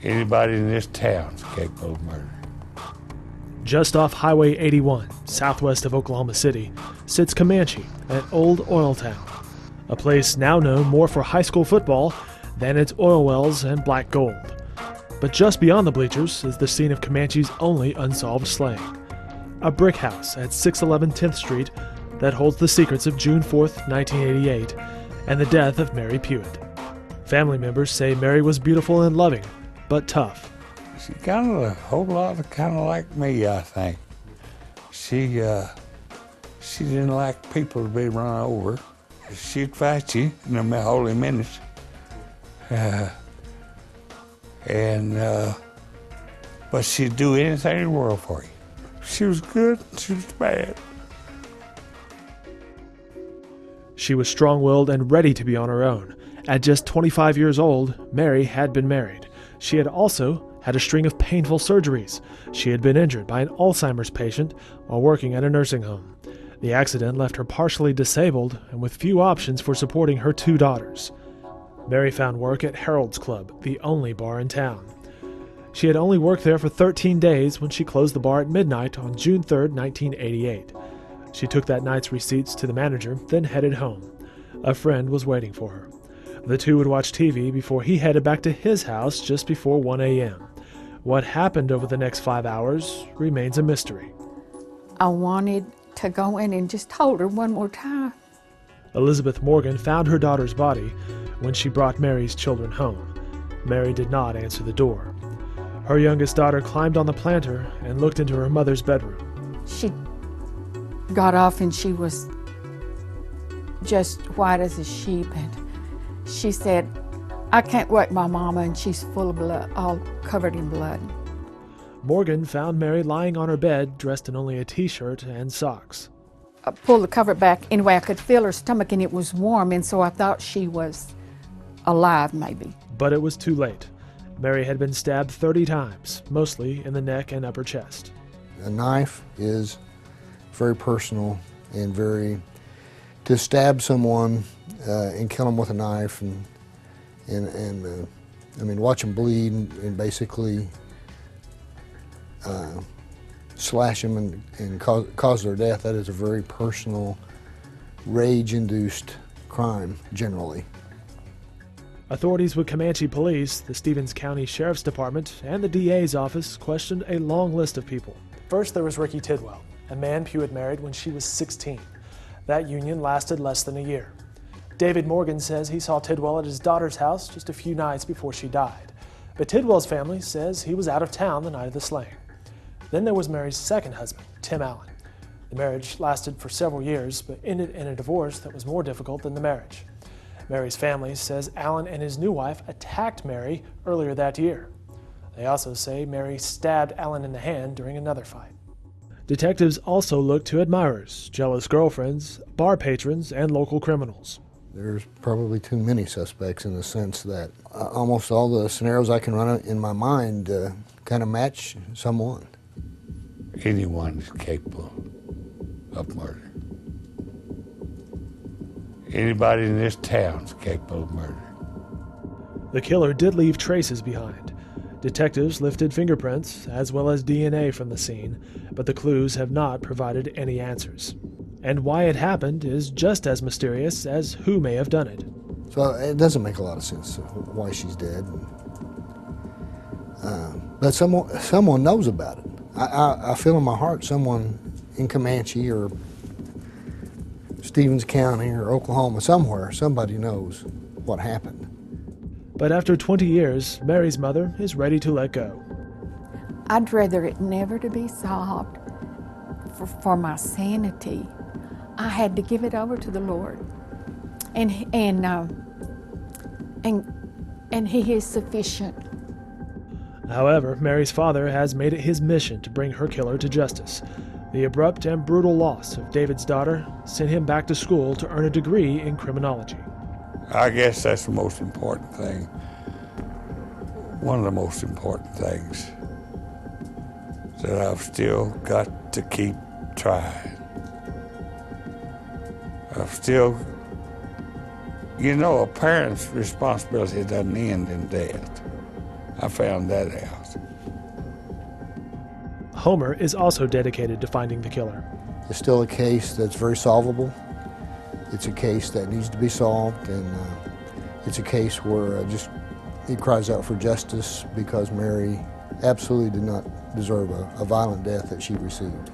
Anybody in this town's capable of murder. Just off Highway 81, southwest of Oklahoma City, sits Comanche, an old oil town, a place now known more for high school football than its oil wells and black gold. But just beyond the bleachers is the scene of Comanche's only unsolved slaying, a brick house at 611 10th Street that holds the secrets of June 4th, 1988, and the death of Mary Pewitt. Family members say Mary was beautiful and loving, but tough. She kind of a whole lot of kind of like me, I think. She didn't like people to be run over. She'd fight you in a holy minutes. But she'd do anything in the world for you. She was good, she was bad. She was strong-willed and ready to be on her own. At just 25 years old, Mary had been married. She had also had a string of painful surgeries. She had been injured by an Alzheimer's patient while working at a nursing home. The accident left her partially disabled and with few options for supporting her 2 daughters. Mary found work at Harold's Club, the only bar in town. She had only worked there for 13 days when she closed the bar at midnight on June 3, 1988. She took that night's receipts to the manager, then headed home. A friend was waiting for her. The two would watch TV before he headed back to his house just before 1 a.m. What happened over the next 5 hours remains a mystery. I wanted to go in and just hold her one more time. Elizabeth Morgan found her daughter's body when she brought Mary's children home. Mary did not answer the door. Her youngest daughter climbed on the planter and looked into her mother's bedroom. She got off and she was just white as a sheep, and she said, "I can't wake my mama," and she's full of blood, all covered in blood. Morgan found Mary lying on her bed, dressed in only a t-shirt and socks. I pulled the cover back. Anyway, I could feel her stomach and it was warm, and so I thought she was alive, maybe. But it was too late. Mary had been stabbed 30 times, mostly in the neck and upper chest. A knife is very personal and very, to stab someone and kill them with a knife and I mean, watch them bleed and basically slash them and cause their death, that is a very personal, rage-induced crime, generally. Authorities with Comanche Police, the Stevens County Sheriff's Department, and the DA's office questioned a long list of people. First, there was Ricky Tidwell, a man Pewitt married when she was 16. That union lasted less than a year. David Morgan says he saw Tidwell at his daughter's house just a few nights before she died. But Tidwell's family says he was out of town the night of the slaying. Then there was Mary's second husband, Tim Allen. The marriage lasted for several years, but ended in a divorce that was more difficult than the marriage. Mary's family says Allen and his new wife attacked Mary earlier that year. They also say Mary stabbed Allen in the hand during another fight. Detectives also looked to admirers, jealous girlfriends, bar patrons, and local criminals. There's probably too many suspects in the sense that almost all the scenarios I can run in my mind kind of match someone. Anyone is capable of murder. Anybody in this town's capable of murder. The killer did leave traces behind. Detectives lifted fingerprints as well as DNA from the scene, but the clues have not provided any answers. And why it happened is just as mysterious as who may have done it. So it doesn't make a lot of sense why she's dead. But someone knows about it. I feel in my heart someone in Comanche or Stevens County or Oklahoma, somewhere, somebody knows what happened. But after 20 years, Mary's mother is ready to let go. I'd rather it never to be solved. For my sanity, I had to give it over to the Lord. And He is sufficient. However, Mary's father has made it his mission to bring her killer to justice. The abrupt and brutal loss of David's daughter sent him back to school to earn a degree in criminology. I guess that's the most important thing. One of the most important things that I've still got to keep trying. I've still, a parent's responsibility doesn't end in death. I found that out. Homer is also dedicated to finding the killer. It's still a case that's very solvable. It's a case that needs to be solved, and it's a case where it cries out for justice because Mary absolutely did not deserve a violent death that she received.